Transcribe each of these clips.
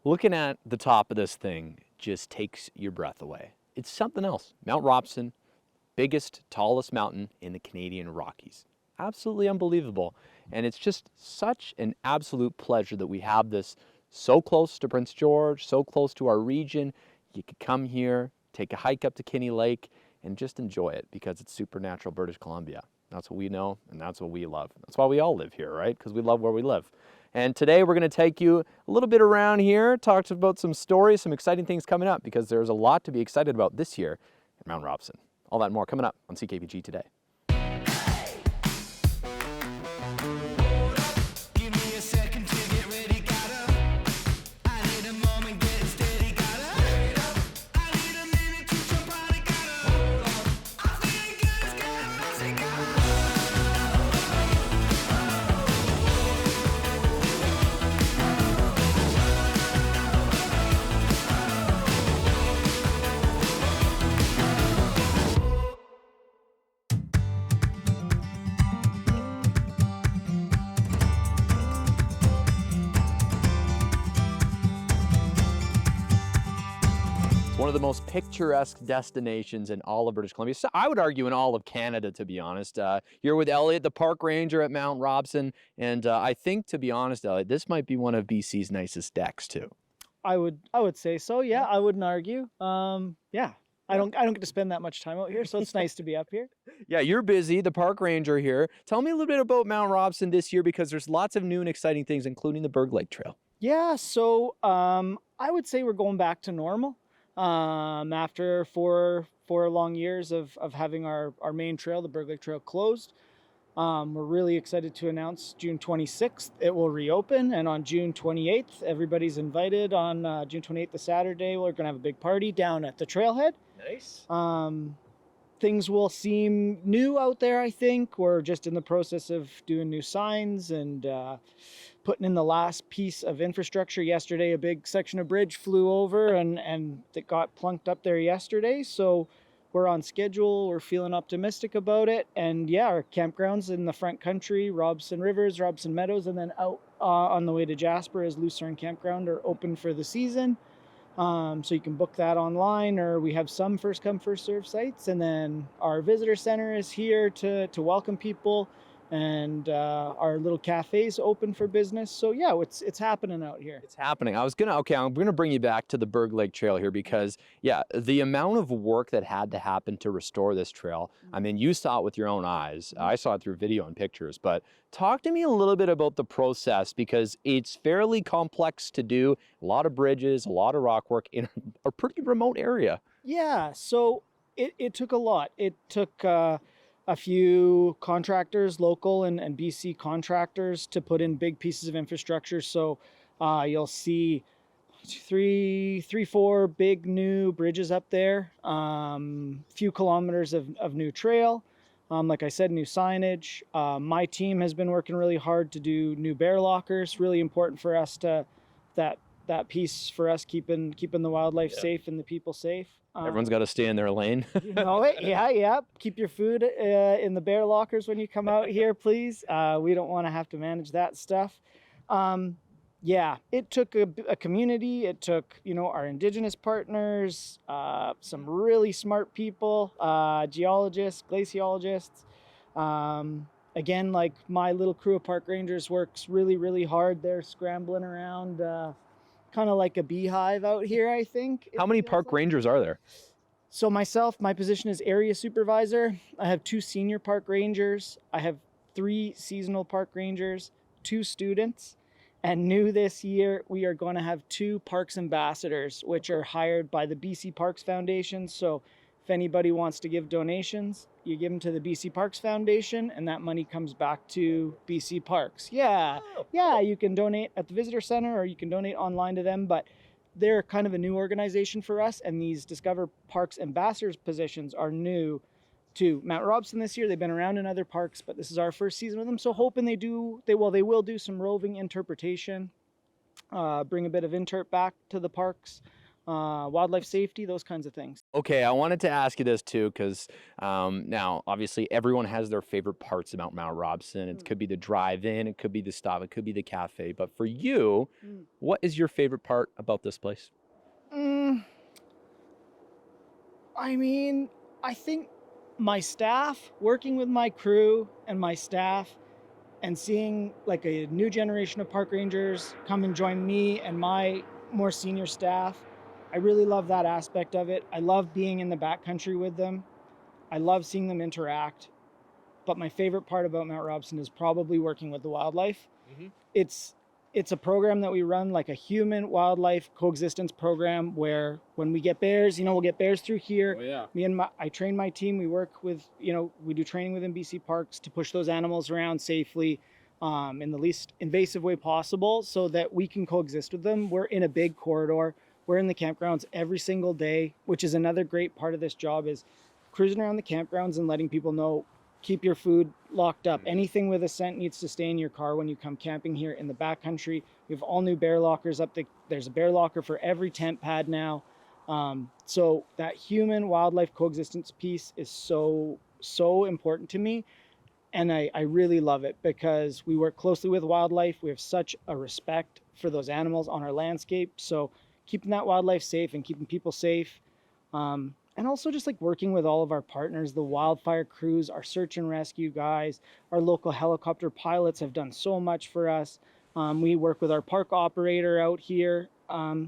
Looking at the top of this thing just takes your breath away. It's something else. Mount Robson, biggest, tallest mountain in the Canadian Rockies. Absolutely unbelievable. And it's just such an absolute pleasure that we have this so close to Prince George, so close to our region. You could come here, take a hike up to Kinney Lake, and just enjoy it because it's supernatural British Columbia. That's what we know, and that's what we love. That's why we all live here, right? Because we love where we live. And today we're going to take you a little bit around here, talk about some stories, some exciting things coming up, because there's a lot to be excited about this year at Mount Robson. All that and more coming up on CKPG Today. One of the most picturesque destinations in all of British Columbia. So I would argue in all of Canada, to be honest. You're with Elliot, the park ranger at Mount Robson, and I think, to be honest, Elliot, this might be one of BC's nicest decks too. I would say so. Yeah, I wouldn't argue. Yeah, I don't get to spend that much time out here, so it's nice to be up here. Yeah, you're busy, the park ranger here. Tell me a little bit about Mount Robson this year, because there's lots of new and exciting things, including the Berg Lake Trail. Yeah, so I would say we're going back to normal. After four long years of having our main trail, the Berg Lake Trail, closed. We're really excited to announce June 26th it will reopen, and on June 28th everybody's invited. On June 28th, the Saturday, we're going to have a big party down at the trailhead. Nice. Things will seem new out there, I think. We're just in the process of doing new signs and putting in the last piece of infrastructure. Yesterday, a big section of bridge flew over and it got plunked up there yesterday. So we're on schedule. We're feeling optimistic about it. And yeah, our campgrounds in the front country, Robson Rivers, Robson Meadows, and then out on the way to Jasper is Lucerne Campground, are open for the season. So you can book that online, or we have some first come first serve sites. And then our visitor center is here to welcome people, and our little cafe's open for business. So yeah, it's happening out here. It's happening. I'm gonna bring you back to the Berg Lake Trail here, because yeah, the amount of work that had to happen to restore this trail. I mean, you saw it with your own eyes. I saw it through video and pictures, but talk to me a little bit about the process, because it's fairly complex to do. A lot of bridges, a lot of rock work in a pretty remote area. Yeah, so it took a lot. It took a few contractors, local and BC contractors, to put in big pieces of infrastructure. So you'll see four big new bridges up there, few kilometers of new trail. Like I said, new signage. My team has been working really hard to do new bear lockers. Really important for us to that piece for us, keeping the wildlife safe and the people safe. Everyone's got to stay in their lane. You know it. Yeah. Keep your food in the bear lockers when you come out here, please. We don't want to have to manage that stuff. Yeah, it took a community. It took, our Indigenous partners, some really smart people, geologists, glaciologists. Again, like my little crew of park rangers works really, really hard. They're scrambling around, kind of like a beehive out here, I think. How many park rangers are there? So myself, my position is area supervisor. I have 2 senior park rangers. I have 3 seasonal park rangers, 2 students. And new this year, we are going to have 2 parks ambassadors, which are hired by the BC Parks Foundation. So if anybody wants to give donations, you give them to the BC Parks Foundation, and that money comes back to BC Parks. Yeah, you can donate at the visitor center, or you can donate online to them, but they're kind of a new organization for us, and these Discover Parks ambassadors positions are new to Mount Robson this year. They've been around in other parks, but this is our first season with them. So hoping they will do some roving interpretation, bring a bit of interp back to the parks. wildlife safety, those kinds of things. Okay, I wanted to ask you this too, because now obviously everyone has their favorite parts about Mount Robson. It could be the drive-in, it could be the stop, it could be the cafe. But for you, what is your favorite part about this place? Mm, I mean, I think my staff, working with my crew and my staff, and seeing like a new generation of park rangers come and join me and my more senior staff. I really love that aspect of it. I love being in the backcountry with them. I love seeing them interact. But my favorite part about Mount Robson is probably working with the wildlife. It's it's a program that we run, like a human wildlife coexistence program, where when we get bears, we'll get bears through here. Oh, yeah. I train my team. We work with, we do training within BC Parks to push those animals around safely, in the least invasive way possible, so that we can coexist with them. We're in a big corridor. We're in the campgrounds every single day, which is another great part of this job, is cruising around the campgrounds and letting people know, keep your food locked up. Anything with a scent needs to stay in your car when you come camping here in the backcountry. We have all new bear lockers up. There's a bear locker for every tent pad now. So that human wildlife coexistence piece is so important to me. And I really love it, because we work closely with wildlife. We have such a respect for those animals on our landscape. So keeping that wildlife safe and keeping people safe. And also just like working with all of our partners, the wildfire crews, our search and rescue guys, our local helicopter pilots have done so much for us. We work with our park operator out here.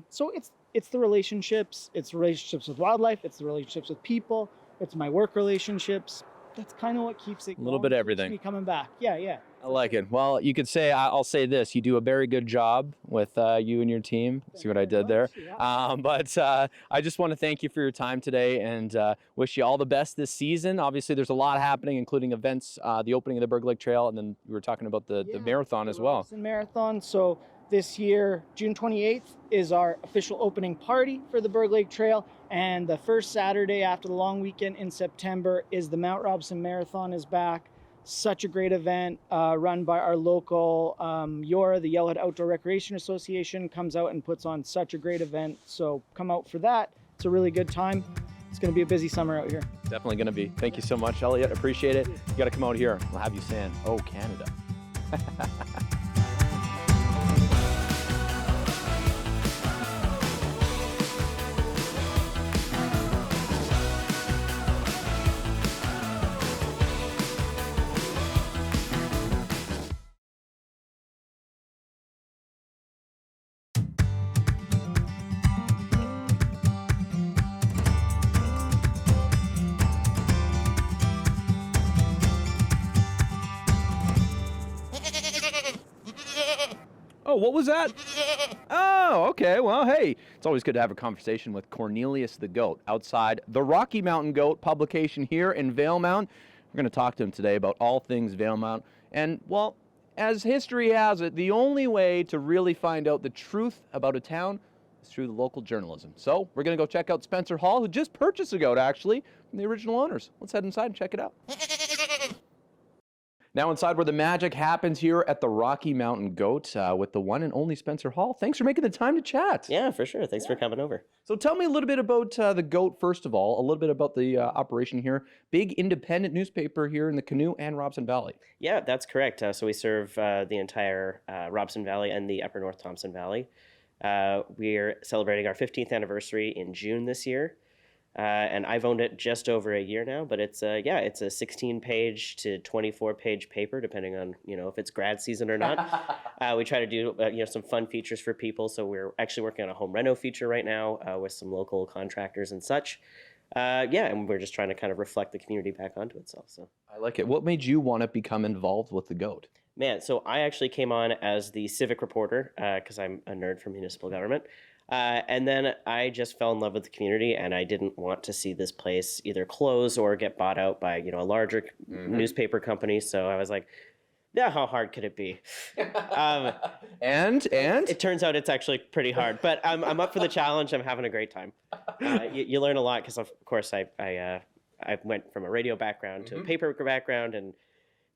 So it's the relationships. It's relationships with wildlife. It's the relationships with people. It's my work relationships. That's kind of what keeps it A little going, bit of keeps everything. me coming back. Yeah. I like it. Well, you could say, I'll say this, you do a very good job with you and your team. See what I did there? Yeah. But I just want to thank you for your time today, and wish you all the best this season. Obviously, there's a lot happening, including events, the opening of the Berg Lake Trail, and then we were talking about the marathon as well. The marathon. So this year, June 28th, is our official opening party for the Berg Lake Trail. And the first Saturday after the long weekend in September is the Mount Robson Marathon is back. Such a great event, run by our local YORA, the Yellowhead Outdoor Recreation Association, comes out and puts on such a great event. So come out for that. It's a really good time. It's going to be a busy summer out here. Definitely going to be. Thank you so much, Elliot. Appreciate it. You got to come out here. We'll have you saying, "Oh, Canada." Oh, what was that? Oh, okay. Well, hey, it's always good to have a conversation with Cornelius the Goat outside the Rocky Mountain Goat publication here in Valemount. We're going to talk to him today about all things Valemount. And, well, as history has it, the only way to really find out the truth about a town is through the local journalism. So we're going to go check out Spencer Hall, who just purchased a goat, actually, from the original owners. Let's head inside and check it out. Now inside where the magic happens here at the Rocky Mountain Goat with the one and only Spencer Hall. Thanks for making the time to chat. Yeah, for sure. Thanks for coming over. So tell me a little bit about the Goat, first of all, a little bit about the operation here. Big independent newspaper here in the Canoe and Robson Valley. Yeah, that's correct. So we serve the entire Robson Valley and the Upper North Thompson Valley. We're celebrating our 15th anniversary in June this year. And I've owned it just over a year now, but it's a 16-page to 24-page paper, depending on if it's grad season or not. We try to do some fun features for people. So we're actually working on a home reno feature right now with some local contractors and such. And we're just trying to kind of reflect the community back onto itself. So I like it. What made you want to become involved with the Goat? Man, so I actually came on as the civic reporter because I'm a nerd from municipal government. And then I just fell in love with the community, and I didn't want to see this place either close or get bought out by, a larger newspaper company. So I was like, yeah, how hard could it be? And it turns out it's actually pretty hard, but I'm up for the challenge. I'm having a great time. You learn a lot because, of course, I went from a radio background to a paper background, and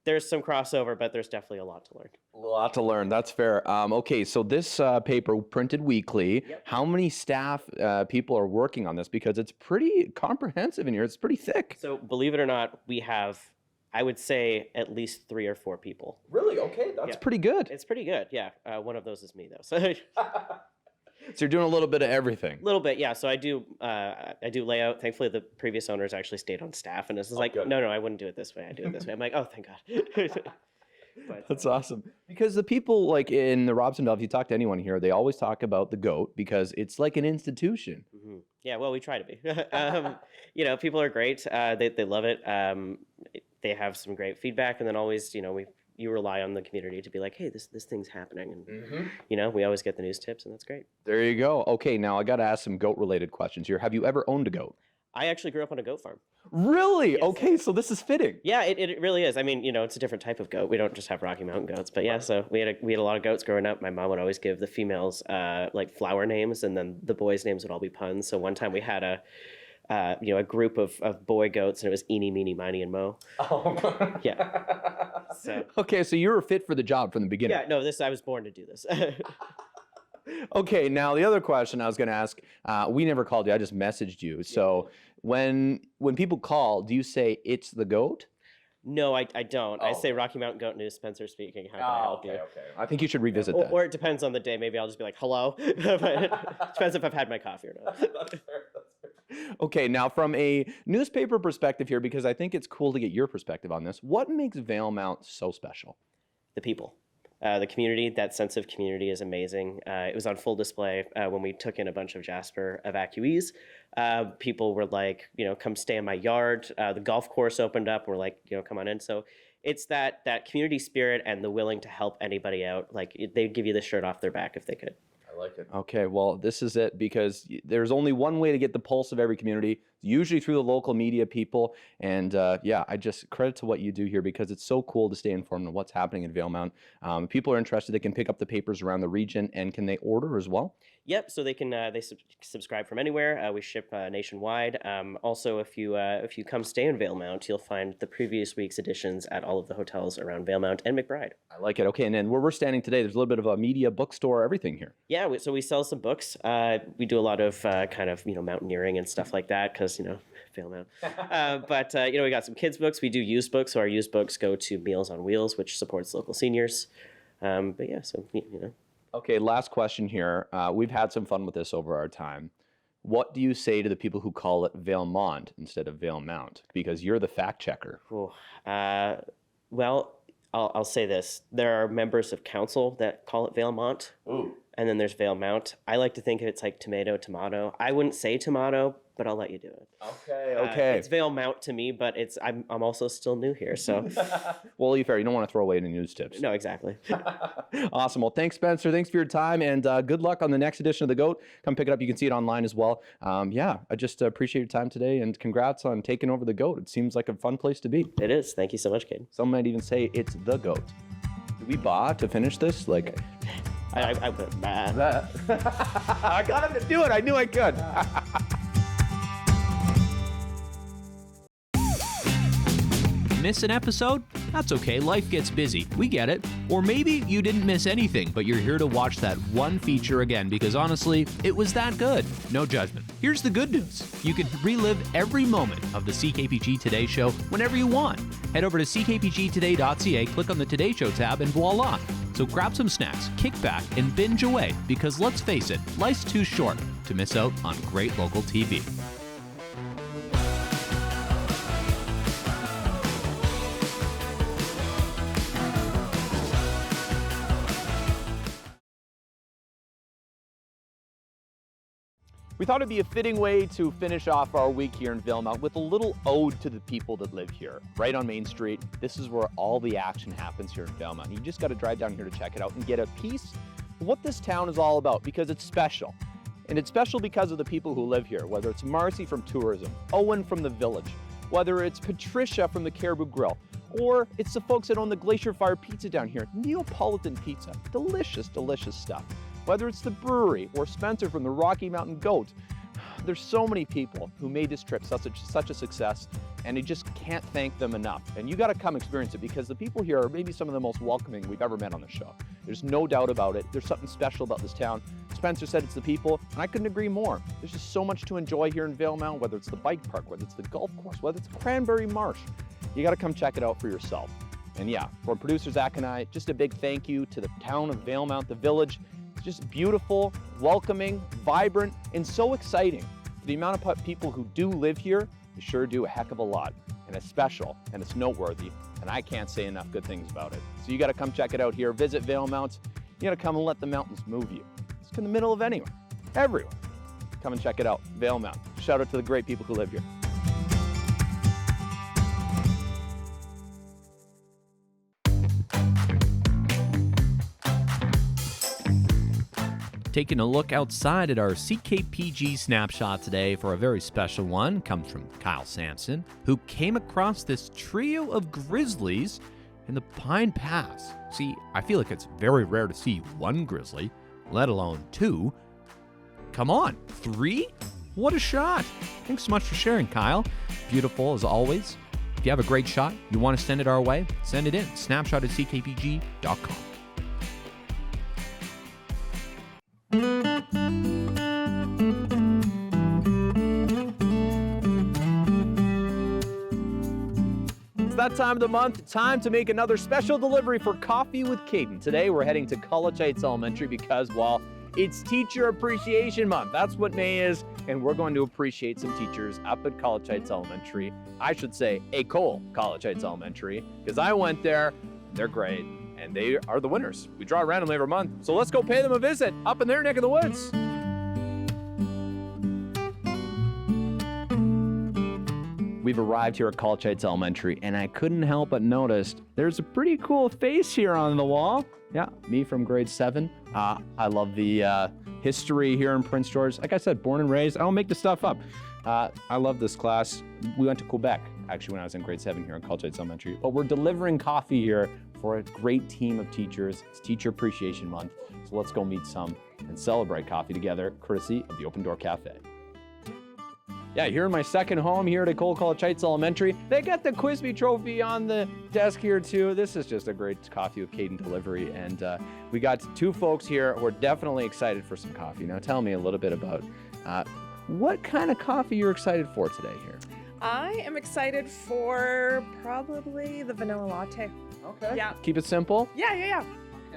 there's some crossover, but there's definitely a lot to learn. A lot to learn. That's fair. Okay, so this paper printed weekly. Yep. How many staff people are working on this? Because it's pretty comprehensive in here. It's pretty thick. So believe it or not, we have, I would say, at least 3 or 4 people. Really? Okay, that's Yeah. pretty good. It's pretty good, yeah. One of those is me, though. So So you're doing a little bit of everything. a little bit, yeah. So I do layout. Thankfully, the previous owners actually stayed on staff, and this is like, good. no, I wouldn't do it this way. I do it this way. I'm like, oh, thank God. But, That's awesome. Because the people like in the Robson Valley, if you talk to anyone here, they always talk about the goat because it's like an institution. mhm. Yeah, well, we try to be. People are great. They love it. They have some great feedback, and then always, you rely on the community to be like, hey, this thing's happening, and we always get the news tips, and that's great. There you go. Okay, now I got to ask some goat related questions here. Have you ever owned a goat? I actually grew up on a goat farm. Really? Yes. Okay, so this is fitting. Yeah, it really is. I mean, it's a different type of goat. We don't just have Rocky Mountain goats, but yeah. So we had a lot of goats growing up. My mom would always give the females like flower names, and then the boys' names would all be puns. So one time we had a group of boy goats, and it was Eeny, Meeny, Miny, and Mo. Oh. Yeah. So Okay, so you were fit for the job from the beginning. yeah, no, I was born to do this. Okay, now the other question I was going to ask, we never called you. I just messaged you. So when people call, do you say it's the goat? No, I don't. I Oh. say Rocky Mountain Goat News, Spencer speaking. How can I help you? Okay. I think you should revisit Or, that. or it depends on the day. Maybe I'll just be like, hello. But it depends if I've had my coffee or not. Okay, now from a newspaper perspective here, because I think it's cool to get your perspective on this, what makes Valemount so special? The people. The community, that sense of community is amazing. It was on full display when we took in a bunch of Jasper evacuees. People were like, come stay in my yard. The golf course opened up. We're like, come on in. So it's that community spirit and the willing to help anybody out. Like they'd give you the shirt off their back if they could. I like it. Okay, well, this is it because there's only one way to get the pulse of every community, usually through the local media people. And I just credit to what you do here because it's so cool to stay informed on what's happening in Valemount. If people are interested, they can pick up the papers around the region, and can they order as well? Yep. So they can subscribe from anywhere. We ship nationwide. Also, if you come stay in Valemount, you'll find the previous week's editions at all of the hotels around Valemount and McBride. I like it. Okay, and then where we're standing today, there's a little bit of a media bookstore, everything here. Yeah. So we sell some books. We do a lot of kind of mountaineering and stuff like that because Valemount. But we got some kids books. We do used books. So our used books go to Meals on Wheels, which supports local seniors. But yeah, so Okay, last question here. We've had some fun with this over our time. What do you say to the people who call it Valemount instead of Valemount? Because you're the fact checker. Ooh, well, I'll say this. There are members of council that call it Valemount. Ooh. And then there's Valemount. I like to think of it's like tomato. I wouldn't say tomato, but I'll let you do it. Okay. It's Valemount to me, but I'm also still new here, so Well, you fair. You don't want to throw away any news tips. no, exactly. Awesome. Well, thanks, Spencer. Thanks for your time, and good luck on the next edition of The GOAT. Come pick it up. You can see it online as well. I just appreciate your time today, and congrats on taking over The GOAT. It seems like a fun place to be. It is. Thank you so much, Caden. Some might even say it's The GOAT. Do we baw to finish this? Like, I put bad. that. I got him to do it. I knew I could. Miss an episode? That's okay, life gets busy. We get it. Or maybe you didn't miss anything, but you're here to watch that one feature again because honestly, it was that good. No judgment. Here's the good news. You can relive every moment of the CKPG Today Show whenever you want. Head over to ckpgtoday.ca, click on the Today Show tab, and voila. So grab some snacks, kick back, and binge away because let's face it, life's too short to miss out on great local TV. We thought it'd be a fitting way to finish off our week here in Valemount with a little ode to the people that live here. Right on Main Street, this is where all the action happens here in Valemount. You just got to drive down here to check it out and get a piece of what this town is all about because it's special. And it's special because of the people who live here, whether it's Marcy from tourism, Owen from the village, whether it's Patricia from the Caribou Grill, or it's the folks that own the Glacier Fire Pizza down here, Neapolitan pizza, delicious, delicious stuff. Whether it's the brewery or Spencer from the Rocky Mountain Goat, there's so many people who made this trip such a success, and you just can't thank them enough. And you got to come experience it, because the people here are maybe some of the most welcoming we've ever met on the show. There's no doubt about it. There's something special about this town. Spencer said it's the people, and I couldn't agree more. There's just so much to enjoy here in Valemount, whether it's the bike park, whether it's the golf course, whether it's Cranberry Marsh. You got to come check it out for yourself. And yeah, for producer Zach and I, just a big thank you to the town of Valemount, the village. It's just beautiful, welcoming, vibrant, and so exciting. For the amount of people who do live here, they sure do a heck of a lot. And it's special, and it's noteworthy, and I can't say enough good things about it. So you got to come check it out here. Visit Valemount. You got to come and let the mountains move you. It's in the middle of anywhere, everywhere. Come and check it out, Valemount. Shout out to the great people who live here. Taking a look outside at our CKPG snapshot today for a very special one comes from Kyle Sampson, who came across this trio of grizzlies in the Pine Pass. See, I feel like it's very rare to see one grizzly, let alone two. Come on, 3? What a shot. Thanks so much for sharing, Kyle. Beautiful as always. If you have a great shot, you want to send it our way, send it in. snapshot@ckpg.com. It's that time of the month, time to make another special delivery for Coffee with Caden. Today we're heading to College Heights Elementary because, well, it's Teacher Appreciation Month. That's what May is, and we're going to appreciate some teachers up at College Heights Elementary. I should say École College Heights Elementary, because I went there, they're great, and they are the winners. We draw randomly every month, so let's go pay them a visit up in their neck of the woods. We've arrived here at College Heights Elementary, and I couldn't help but notice there's a pretty cool face here on the wall. Yeah, me from grade 7. I love the history here in Prince George. Like I said, born and raised. I don't make this stuff up. I love this class. We went to Quebec, actually, when I was in grade 7 here at College Heights Elementary. But we're delivering coffee here for a great team of teachers. It's Teacher Appreciation Month, so let's go meet some and celebrate coffee together, courtesy of the Open Door Cafe. Yeah, here in my second home here at École College Heights Elementary. They got the Quizme trophy on the desk here too. This is just a great Coffee with Caden delivery. And we got 2 folks here who are definitely excited for some coffee. Now tell me a little bit about what kind of coffee you're excited for today here. I am excited for probably the vanilla latte. Okay. Yeah. Keep it simple. Yeah.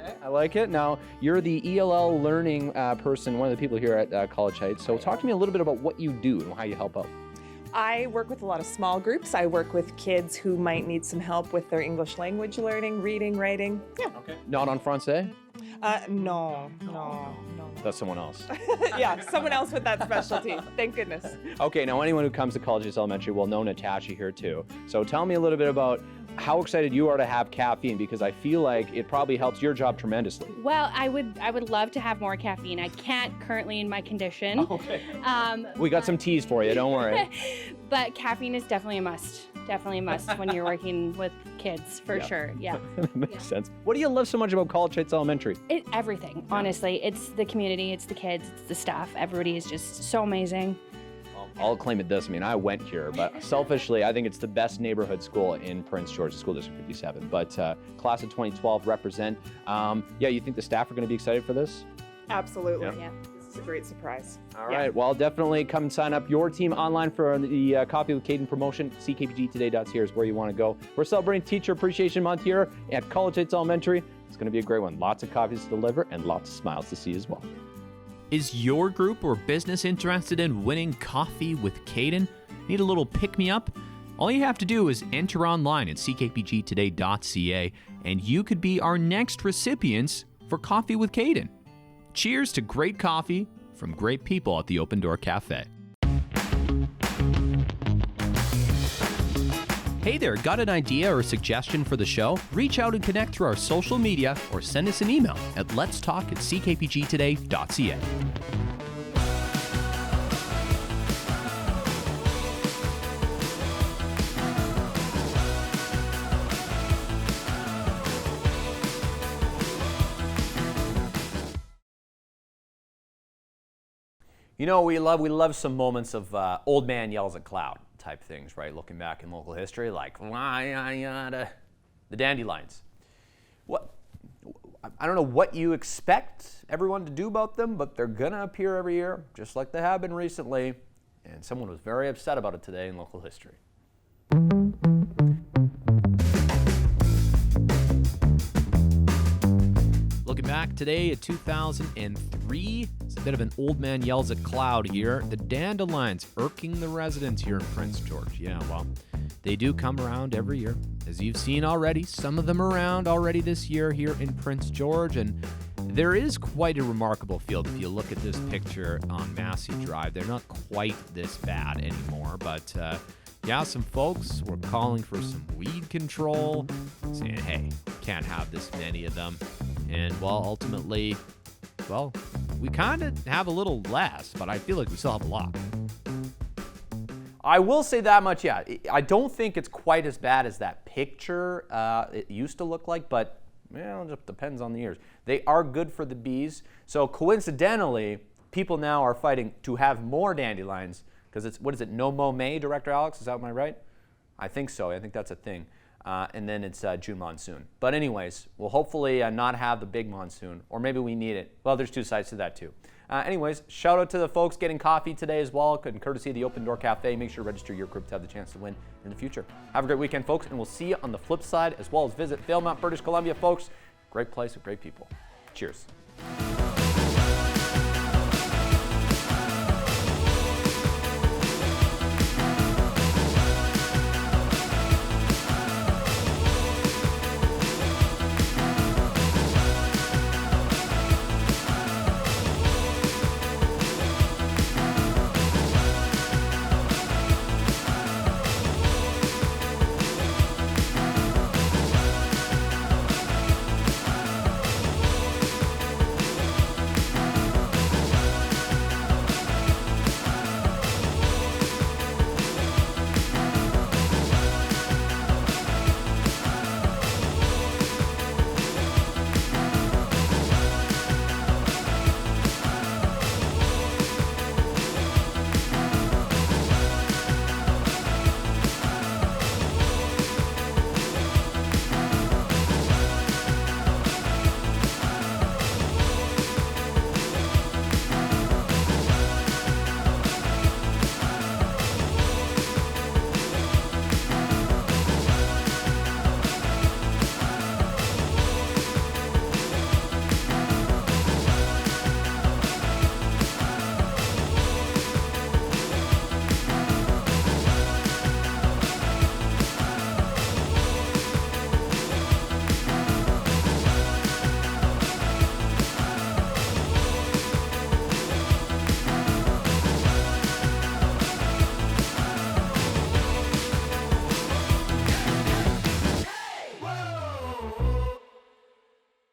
Okay, I like it. Now, you're the ELL learning person, one of the people here at College Heights. So talk to me a little bit about what you do and how you help out. I work with a lot of small groups. I work with kids who might need some help with their English language learning, reading, writing. Yeah. Okay. Not on Francais? No. That's someone else. Yeah, someone else with that specialty. Thank goodness. Okay, now anyone who comes to College Heights Elementary will know Natasha here too. So tell me a little bit about how excited you are to have caffeine, because I feel like it probably helps your job tremendously. Well, I would love to have more caffeine. I can't currently in my condition. Okay. We got some teas for you, don't worry. But caffeine is definitely a must. Definitely a must when you're working with kids, for sure. Yeah. That makes sense. What do you love so much about College Heights Elementary? Everything, honestly. It's the community, it's the kids, it's the staff. Everybody is just so amazing. I'll claim it this. I mean, I went here, but selfishly, I think it's the best neighborhood school in Prince George, School District 57. But class of 2012 represent. Yeah, you think the staff are going to be excited for this? Absolutely. Yeah. This is a great surprise. All right. Well, definitely come and sign up your team online for the Coffee with Caden promotion. CKPGtoday.ca is where you want to go. We're celebrating Teacher Appreciation Month here at College Heights Elementary. It's going to be a great one. Lots of coffees to deliver and lots of smiles to see as well. Is your group or business interested in winning Coffee with Caden? Need a little pick-me-up? All you have to do is enter online at ckpgtoday.ca and you could be our next recipients for Coffee with Caden. Cheers to great coffee from great people at the Open Door Cafe. Hey there, got an idea or suggestion for the show? Reach out and connect through our social media or send us an email at letstalk@ckpgtoday.ca. You know, we love some moments of old man yells at cloud type things, right? Looking back in local history, like the dandelions. What? I don't know what you expect everyone to do about them, but they're gonna appear every year, just like they have been recently. And someone was very upset about it today in local history. Looking back today at 2003, it's a bit of an old man yells at cloud here. The dandelions irking the residents here in Prince George. Yeah, well, they do come around every year. As you've seen already, some of them around already this year here in Prince George, and there is quite a remarkable field. If you look at this picture on Massey Drive, they're not quite this bad anymore, but yeah, some folks were calling for some weed control, saying, hey, can't have this many of them. And well, ultimately, well, we kind of have a little less, but I feel like we still have a lot. I will say that much, yeah. I don't think it's quite as bad as that picture it used to look like, but well, it just depends on the years. They are good for the bees. So coincidentally, people now are fighting to have more dandelions because it's, what is it, no mow May, Director Alex? Is that my right? I think so. I think that's a thing. And then it's June monsoon. But anyways, we'll hopefully not have the big monsoon, or maybe we need it. Well, there's two sides to that too. Anyways, shout out to the folks getting coffee today as well, and courtesy of the Open Door Cafe. Make sure to register your group to have the chance to win in the future. Have a great weekend, folks, and we'll see you on the flip side, as well as visit Valemount, British Columbia, folks. Great place with great people. Cheers.